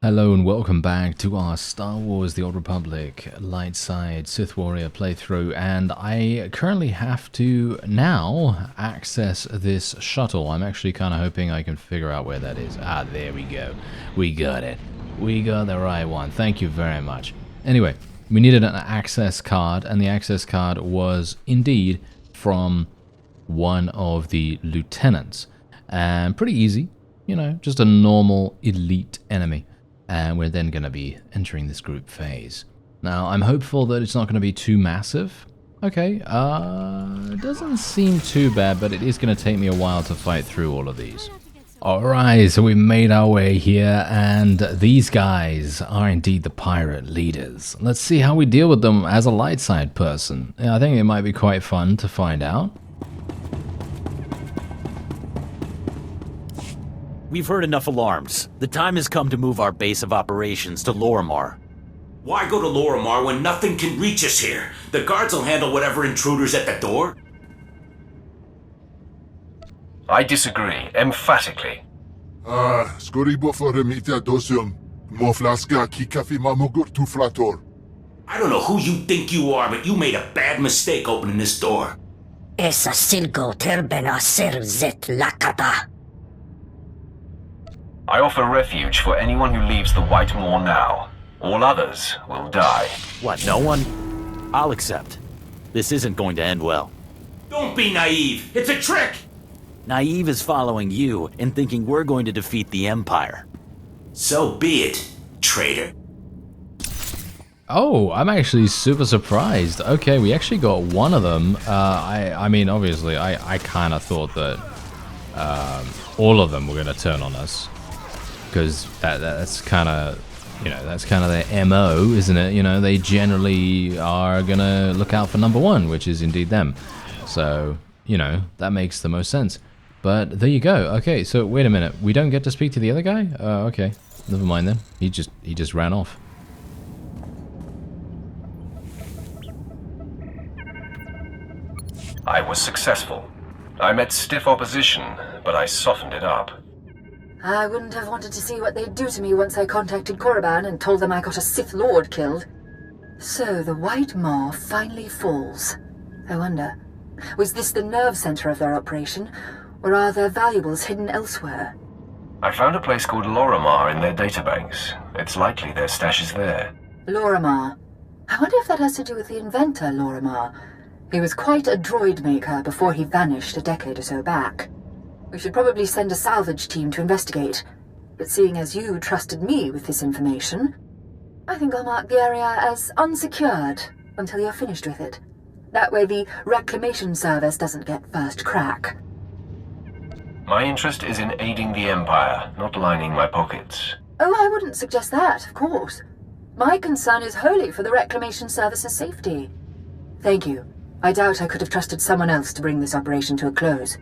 Hello and welcome back to our Star Wars The Old Republic light side Sith Warrior playthrough, and I currently have to now access this shuttle. I'm actually kind of hoping I can figure out where that is. Ah, there we go. We got it. We got the right one. Thank you very much. Anyway, we needed an access card, and the access card was indeed from one of the lieutenants. And pretty easy, you know, just a normal elite enemy. And we're then going to be entering this group phase. Now, I'm hopeful that it's not going to be too massive. Okay, it doesn't seem too bad, but it is going to take me a while to fight through all of these. Alright, so we've made our way here, and these guys are indeed the pirate leaders. Let's see how we deal with them as a light side person. Yeah, I think it might be quite fun to find out. We've heard enough alarms. The time has come to move our base of operations to Lorimar. Why go to Lorimar when nothing can reach us here? The guards will handle whatever intruder's at the door. I disagree, emphatically. Scoribofărămitea dosium. Moflasca kikafi mamugur tuflator. I don't know who you think you are, but you made a bad mistake opening this door. Esa silgo terbena serzet lakata. I offer refuge for anyone who leaves the White Moor now. All others will die. What, no one? I'll accept. This isn't going to end well. Don't be naive. It's a trick. Naive is following you and thinking we're going to defeat the Empire. So be it, traitor. Oh, I'm actually super surprised. Okay, we actually got one of them. I mean, obviously, I kind of thought that all of them were going to turn on us. Because that's kind of, you know, that's kind of their MO, isn't it? You know, they generally are going to look out for number one, which is indeed them. So, you know, that makes the most sense. But there you go. Okay, so wait a minute. We don't get to speak to the other guy? Okay, never mind then. He just ran off. I was successful. I met stiff opposition, but I softened it up. I wouldn't have wanted to see what they'd do to me once I contacted Korriban and told them I got a Sith Lord killed. So the White Maw finally falls. I wonder, was this the nerve center of their operation, or are their valuables hidden elsewhere? I found a place called Lorimar in their databanks. It's likely their stash is there. Lorimar. I wonder if that has to do with the inventor, Lorimar. He was quite a droid maker before he vanished a decade or so back. We should probably send a salvage team to investigate, but seeing as you trusted me with this information, I think I'll mark the area as unsecured until you're finished with it. That way the reclamation service doesn't get first crack. My interest is in aiding the Empire, not lining my pockets. Oh, I wouldn't suggest that, of course. My concern is wholly for the reclamation service's safety. Thank you. I doubt I could have trusted someone else to bring this operation to a close.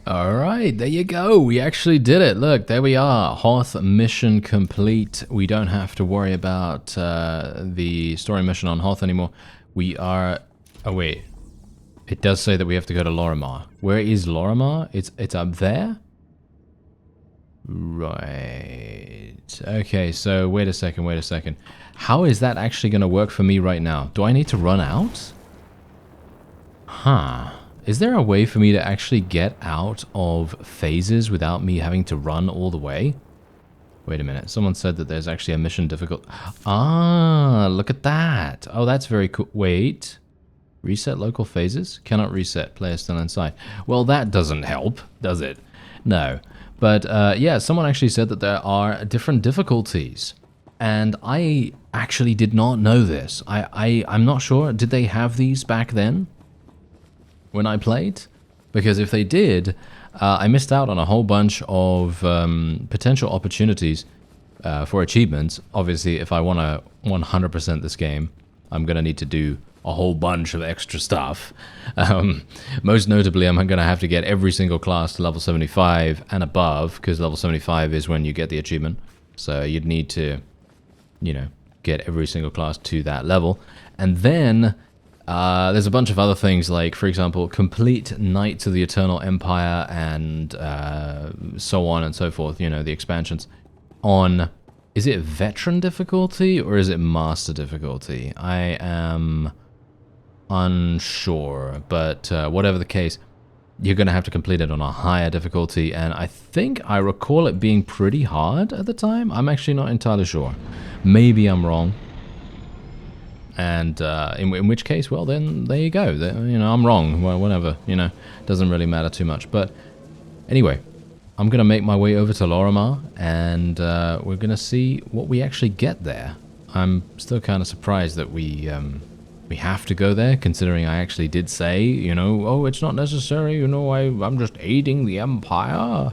Alright, there you go. We actually did it. Look, there we are. Hoth mission complete. We don't have to worry about the story mission on Hoth anymore. We are... Oh, wait. It does say that we have to go to Lorimar. Where is Lorimar? It's up there? Right. Okay, so wait a second. How is that actually going to work for me right now? Do I need to run out? Huh. Is there a way for me to actually get out of phases without me having to run all the way? Wait a minute. Someone said that there's actually a mission difficult. Ah, look at that. Oh, that's very cool. Wait. Reset local phases? Cannot reset. Player still inside. Well, that doesn't help, does it? No. But yeah, someone actually said that there are different difficulties. And I actually did not know this. I'm not sure. Did they have these back then? When I played? Because if they did, I missed out on a whole bunch of potential opportunities for achievements. Obviously, if I want to 100% this game, I'm going to need to do a whole bunch of extra stuff. Most notably, I'm going to have to get every single class to level 75 and above, because level 75 is when you get the achievement. So you'd need to, you know, get every single class to that level. And then... there's a bunch of other things, like, for example, complete Knights of the Eternal Empire and so on and so forth, you know, the expansions. on, is it veteran difficulty or is it master difficulty? I am unsure, but whatever the case, you're going to have to complete it on a higher difficulty, and I think I recall it being pretty hard at the time. I'm actually not entirely sure. Maybe I'm wrong. And in which case, well, then there you go. You know, I'm wrong. Well, whatever. You know, doesn't really matter too much. But anyway, I'm gonna make my way over to Lorimar, and we're gonna see what we actually get there. I'm still kind of surprised that we have to go there, considering I actually did say, you know, oh, it's not necessary. You know, I'm just aiding the Empire.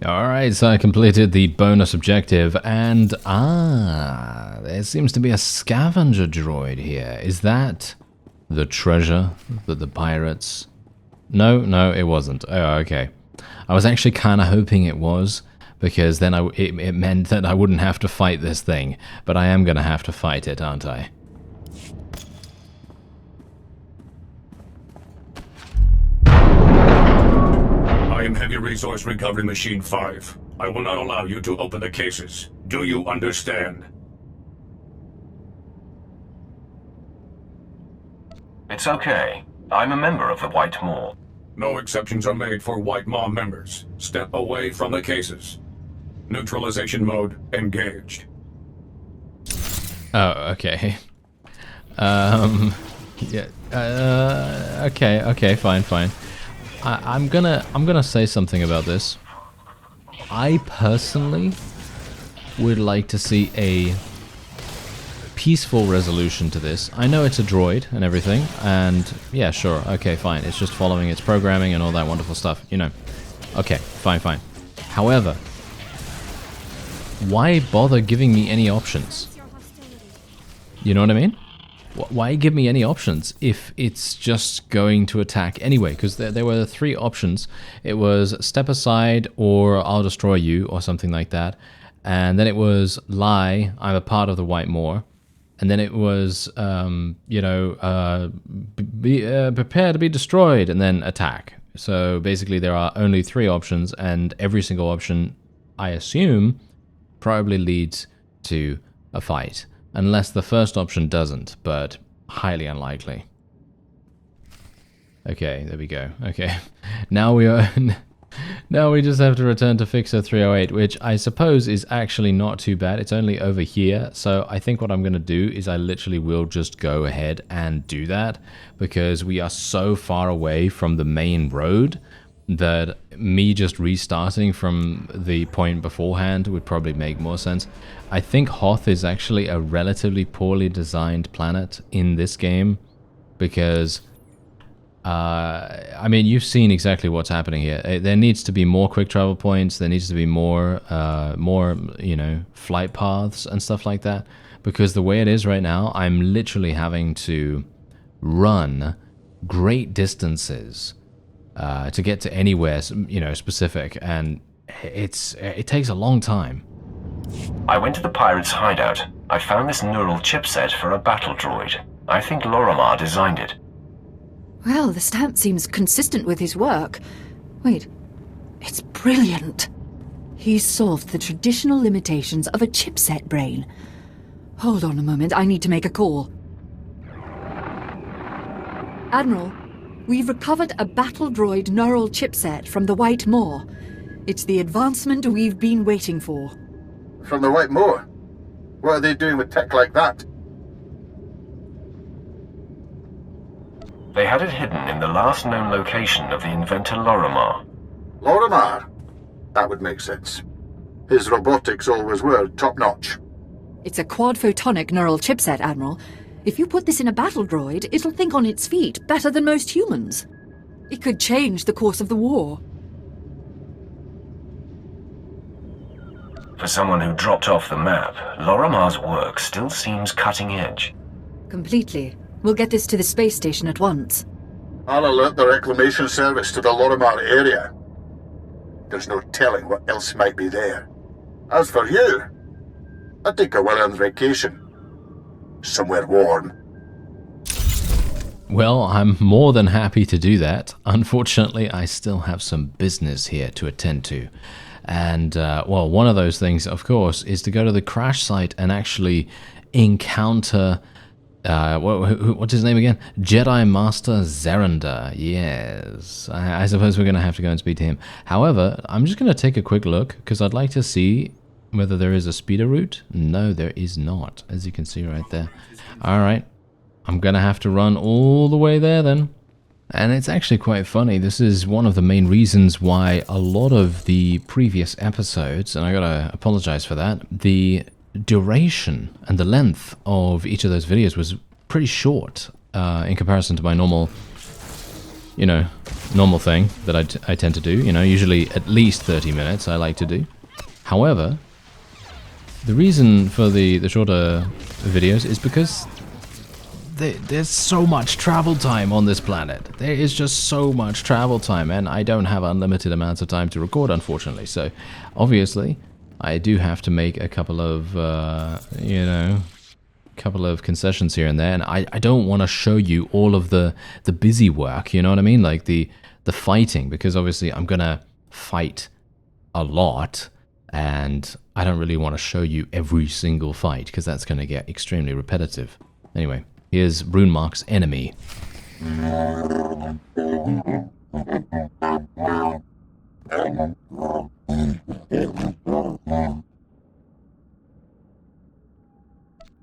Alright, so I completed the bonus objective, and there seems to be a scavenger droid here. Is that the treasure that the pirates... No, it wasn't. Oh, okay. I was actually kind of hoping it was, because then it meant that I wouldn't have to fight this thing, but I am going to have to fight it, aren't I? I am Heavy Resource Recovery Machine 5. I will not allow you to open the cases. Do you understand? It's okay. I'm a member of the White Maw. No exceptions are made for White Maw members. Step away from the cases. Neutralization mode engaged. Oh, okay. Yeah. Okay, fine. I'm gonna say something about this. I personally would like to see a peaceful resolution to this. I know it's a droid and everything, and yeah, sure, okay, fine. It's just following its programming and all that wonderful stuff, you know. Okay, fine. However, why bother giving me any options? You know what I mean? Why give me any options if it's just going to attack anyway? Because there were 3 options. It was step aside or I'll destroy you or something like that. And then it was lie, I'm a part of the White Maw. And then it was, you know, prepare to be destroyed and then attack. So basically there are only 3 options, and every single option, I assume, probably leads to a fight. Unless the first option doesn't, but highly unlikely. Okay, there we go. Okay, now we just have to return to Fixer 308, which I suppose is actually not too bad. It's only over here, so I think what I'm going to do is I literally will just go ahead and do that, because we are so far away from the main road that me just restarting from the point beforehand would probably make more sense. I think Hoth is actually a relatively poorly designed planet in this game, because I mean, you've seen exactly what's happening here. There needs to be more quick travel points. There needs to be more, you know, flight paths and stuff like that. Because the way it is right now, I'm literally having to run great distances to get to anywhere, you know, specific, and it takes a long time. I went to the pirates' hideout. I found this neural chipset for a battle droid. I think Lorimar designed it. Well, the stamp seems consistent with his work. Wait, it's brilliant. He's solved the traditional limitations of a chipset brain. Hold on a moment, I need to make a call. Admiral, we've recovered a battle droid neural chipset from the White Maw. It's the advancement we've been waiting for. From the White Maw? What are they doing with tech like that? They had it hidden in the last known location of the inventor Lorimar. Lorimar? That would make sense. His robotics always were top-notch. It's a quad-photonic neural chipset, Admiral. If you put this in a battle droid, it'll think on its feet better than most humans. It could change the course of the war. For someone who dropped off the map, Lorimar's work still seems cutting edge. Completely. We'll get this to the space station at once. I'll alert the reclamation service to the Lorimar area. There's no telling what else might be there. As for you, I'd take a well-earned vacation. Somewhere warm. Well, I'm more than happy to do that. Unfortunately, I still have some business here to attend to. And, well, one of those things, of course, is to go to the crash site and actually encounter... what's his name again? Jedi Master Zerender. Yes. I suppose we're going to have to go and speak to him. However, I'm just going to take a quick look, because I'd like to see whether there is a speeder route. No, there is not, as you can see right there. Alright. I'm going to have to run all the way there then. And it's actually quite funny. This is one of the main reasons why a lot of the previous episodes, and I gotta apologize for that, the duration and the length of each of those videos was pretty short in comparison to my normal, you know, normal thing that I tend to do. You know, usually at least 30 minutes I like to do. However, the reason for the shorter videos is because there's so much travel time on this planet. There is just so much travel time, and I don't have unlimited amounts of time to record, unfortunately. So, obviously, I do have to make a couple of, you know, couple of concessions here and there, and I don't want to show you all of the busy work, you know what I mean? Like the fighting, because obviously I'm gonna fight a lot, and I don't really want to show you every single fight, because that's gonna get extremely repetitive. Anyway, here's Runemark's enemy.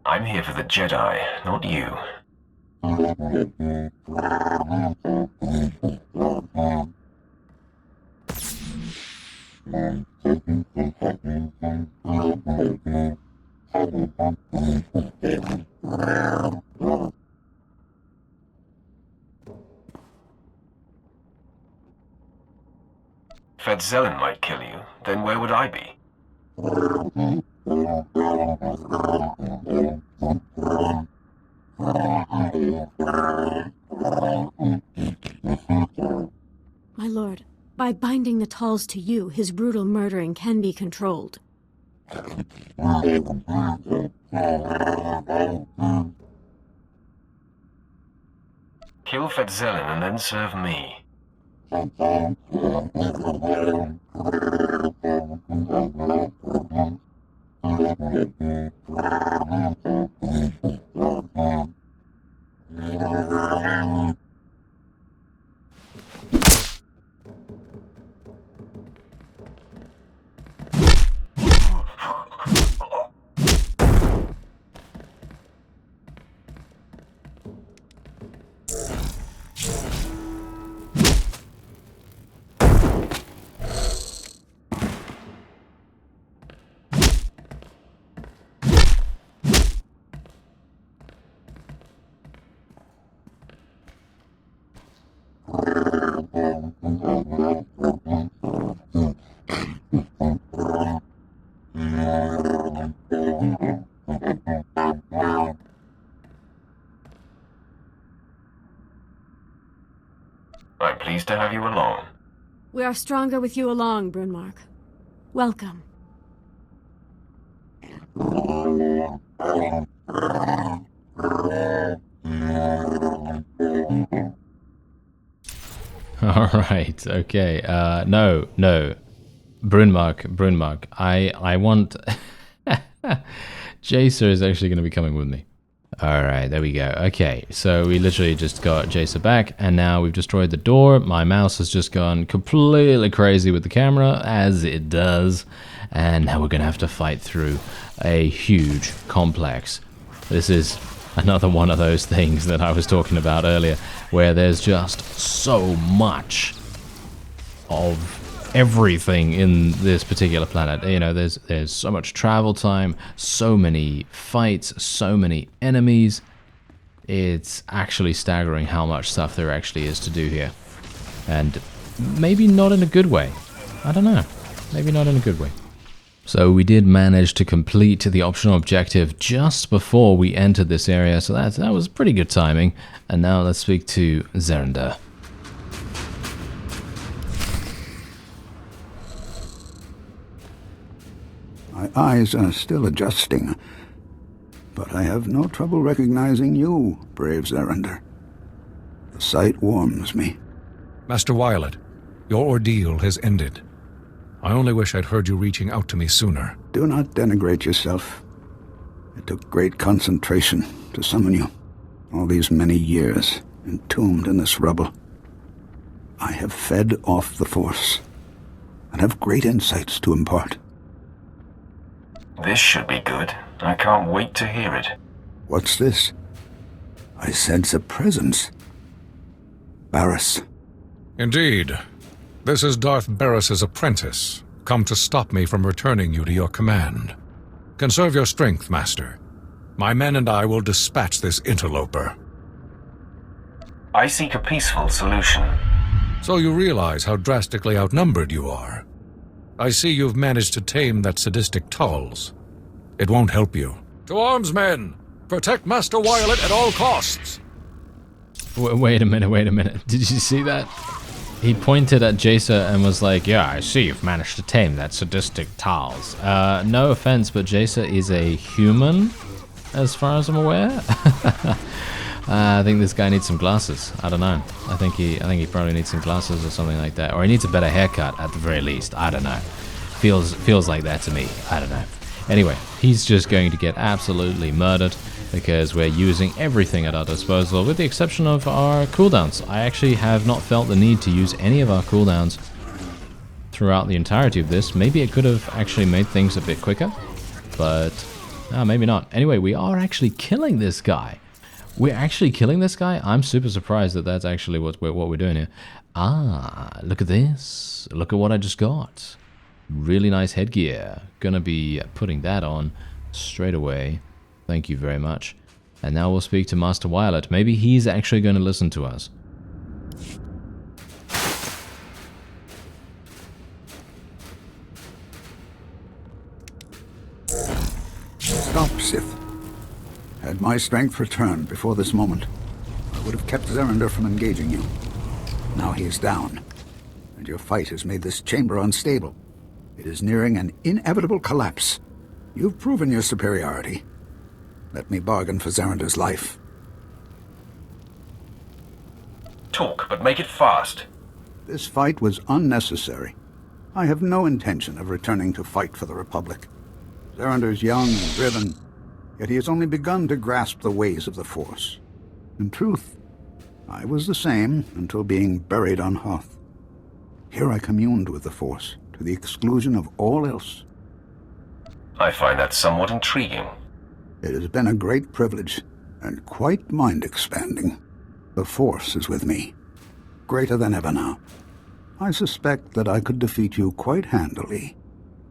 I'm here for the Jedi, not you. Fedzelin might kill you, then where would I be? My lord, by binding the Talls to you, his brutal murdering can be controlled. Kill Fedzelin and then serve me. I'm pleased to have you along. We are stronger with you along, Brunmark. Welcome. Alright, okay. No. Brunmark. I want... Jacer is actually going to be coming with me. Alright, there we go. Okay, so we literally just got Jacer back, and now we've destroyed the door. My mouse has just gone completely crazy with the camera, as it does. And now we're going to have to fight through a huge complex. This is another one of those things that I was talking about earlier, where there's just so much of everything in this particular planet. You know, there's so much travel time, so many fights, so many enemies. It's actually staggering how much stuff there actually is to do here. And maybe not in a good way. I don't know. Maybe not in a good way. So we did manage to complete the optional objective just before we entered this area, so that was pretty good timing. And now let's speak to Zerender. My eyes are still adjusting, but I have no trouble recognizing you, brave Zerender. The sight warms me. Master WYELETT, your ordeal has ended. I only wish I'd heard you reaching out to me sooner. Do not denigrate yourself. It took great concentration to summon you. All these many years, entombed in this rubble. I have fed off the Force, and have great insights to impart. This should be good. I can't wait to hear it. What's this? I sense a presence. Barriss. Indeed. This is Darth Barriss's apprentice, come to stop me from returning you to your command. Conserve your strength, Master. My men and I will dispatch this interloper. I seek a peaceful solution. So you realize how drastically outnumbered you are. I see you've managed to tame that sadistic Tulls. It won't help you. To arms, men! Protect Master WYELETT at all costs! Wait a minute. Did you see that? He pointed at Jace and was like, yeah, I see you've managed to tame that sadistic Tulls. No offense, but Jace is a human, as far as I'm aware. I think this guy needs some glasses. I don't know. I think he probably needs some glasses or something like that. Or he needs a better haircut at the very least. I don't know. Feels like that to me. I don't know. Anyway, he's just going to get absolutely murdered because we're using everything at our disposal with the exception of our cooldowns. I actually have not felt the need to use any of our cooldowns throughout the entirety of this. Maybe it could have actually made things a bit quicker, but maybe not. Anyway, we are actually killing this guy. We're actually killing this guy? I'm super surprised that that's actually what we're doing here. Ah, look at this. Look at what I just got. Really nice headgear. Gonna be putting that on straight away. Thank you very much. And now we'll speak to Master WYELETT. Maybe he's actually going to listen to us. Stop, Sith. Had my strength returned before this moment, I would have kept Zerander from engaging you. Now he is down, and your fight has made this chamber unstable. It is nearing an inevitable collapse. You've proven your superiority. Let me bargain for Zerander's life. Talk, but make it fast. This fight was unnecessary. I have no intention of returning to fight for the Republic. Zerander's young and driven, yet he has only begun to grasp the ways of the Force. In truth, I was the same until being buried on Hoth. Here I communed with the Force, to the exclusion of all else. I find that somewhat intriguing. It has been a great privilege, and quite mind-expanding. The Force is with me, greater than ever now. I suspect that I could defeat you quite handily,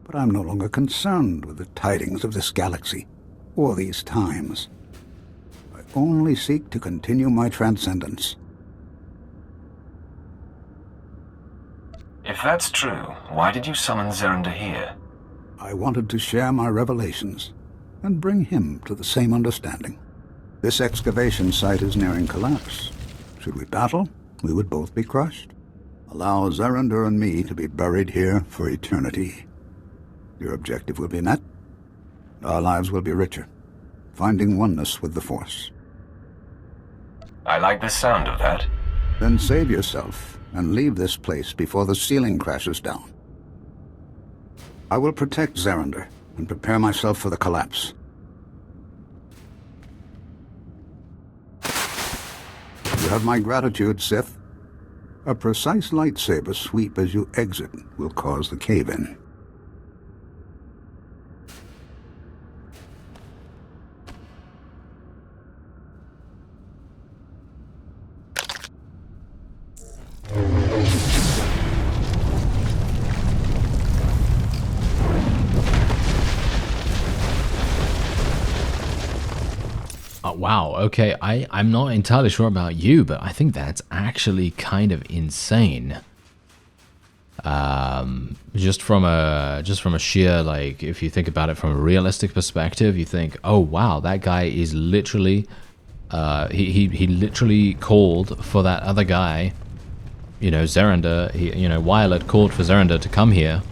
but I'm no longer concerned with the tidings of this galaxy, or these times. I only seek to continue my transcendence. If that's true, why did you summon Zerander here? I wanted to share my revelations, and bring him to the same understanding. This excavation site is nearing collapse. Should we battle, we would both be crushed. Allow Zerander and me to be buried here for eternity. Your objective will be met. Our lives will be richer, finding oneness with the Force. I like the sound of that. Then save yourself and leave this place before the ceiling crashes down. I will protect Zerander and prepare myself for the collapse. You have my gratitude, Sith. A precise lightsaber sweep as you exit will cause the cave-in. Wow, okay, I'm not entirely sure about you, but I think that's actually kind of insane. Just from a sheer, like, if you think about it from a realistic perspective, you think, oh wow, that guy is literally, he literally called for that other guy, you know, Zerander, WYELETT called for Zerander to come here,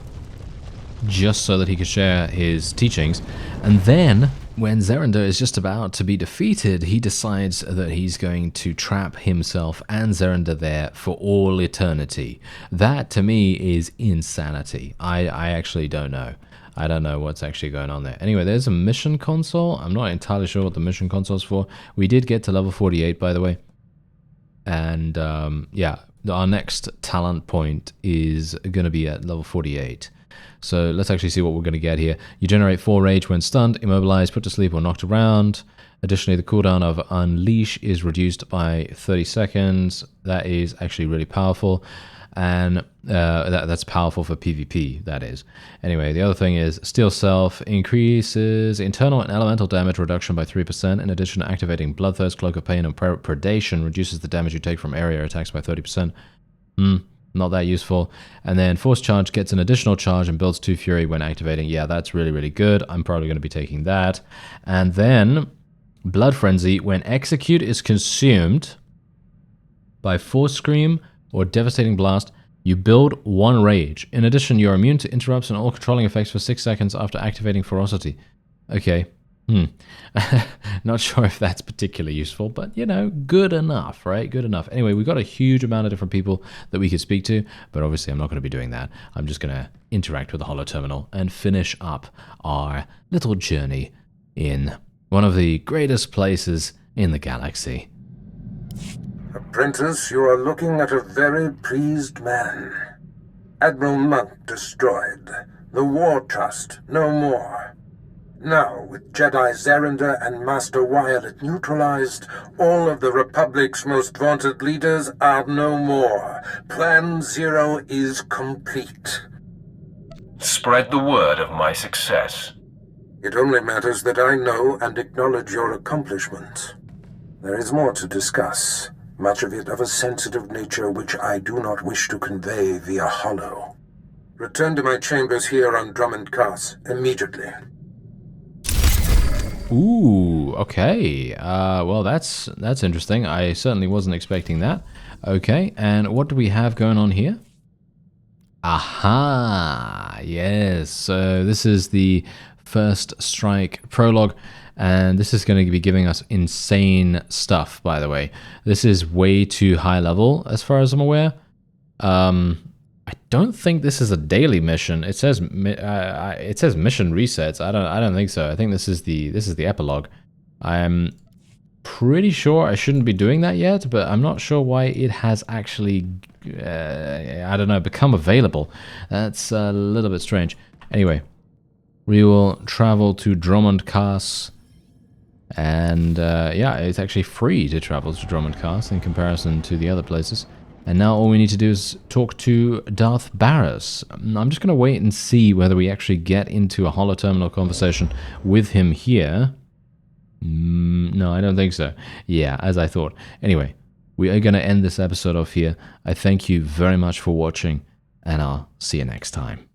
just so that he could share his teachings, and then when Zerender is just about to be defeated, he decides that he's going to trap himself and Zerender there for all eternity. That, to me, is insanity. I actually don't know. I don't know what's actually going on there. Anyway, there's a mission console. I'm not entirely sure what the mission console is for. We did get to level 48, by the way. And, yeah, our next talent point is going to be at level 48. So let's actually see what we're going to get here. You generate 4 rage when stunned, immobilized, put to sleep, or knocked around. Additionally, the cooldown of Unleash is reduced by 30 seconds. That is actually really powerful. And that's powerful for PvP, that is. Anyway, the other thing is Steel Self increases internal and elemental damage reduction by 3%. In addition, activating Bloodthirst, Cloak of Pain, and Predation reduces the damage you take from area attacks by 30%. Not that useful. And then Force Charge gets an additional charge and builds 2 Fury when activating. Yeah, that's really, really good. I'm probably going to be taking that. And then Blood Frenzy, when Execute is consumed by Force Scream or Devastating Blast, you build 1 Rage. In addition, you're immune to interrupts and all controlling effects for 6 seconds after activating Ferocity. Okay. Not sure if that's particularly useful, but, you know, good enough, right? Good enough. Anyway, we've got a huge amount of different people that we could speak to, but obviously I'm not going to be doing that. I'm just going to interact with the Holo Terminal and finish up our little journey in one of the greatest places in the galaxy. Apprentice, you are looking at a very pleased man. Admiral Monk destroyed. The War Trust, no more. Now, with Jedi Zerender and Master WYELETT neutralized, all of the Republic's most vaunted leaders are no more. Plan Zero is complete. Spread the word of my success. It only matters that I know and acknowledge your accomplishments. There is more to discuss, much of it of a sensitive nature which I do not wish to convey via holo. Return to my chambers here on Drummond Cars immediately. Ooh, okay. Well, that's interesting. I certainly wasn't expecting that. Okay, and what do we have going on here? Aha! Yes, so this is the First Strike prologue, and this is going to be giving us insane stuff, by the way. This is way too high level, as far as I'm aware. I don't think this is a daily mission. It says mission resets. I don't think so. I think this is the epilogue. I'm pretty sure I shouldn't be doing that yet, but I'm not sure why it has actually I don't know, become available. That's a little bit strange. Anyway, we will travel to Drummond Cars, and yeah, it's actually free to travel to Drummond Cars in comparison to the other places. And now all we need to do is talk to Darth Barris. I'm just going to wait and see whether we actually get into a holo terminal conversation with him here. No, I don't think so. Yeah, as I thought. Anyway, we are going to end this episode off here. I thank you very much for watching, and I'll see you next time.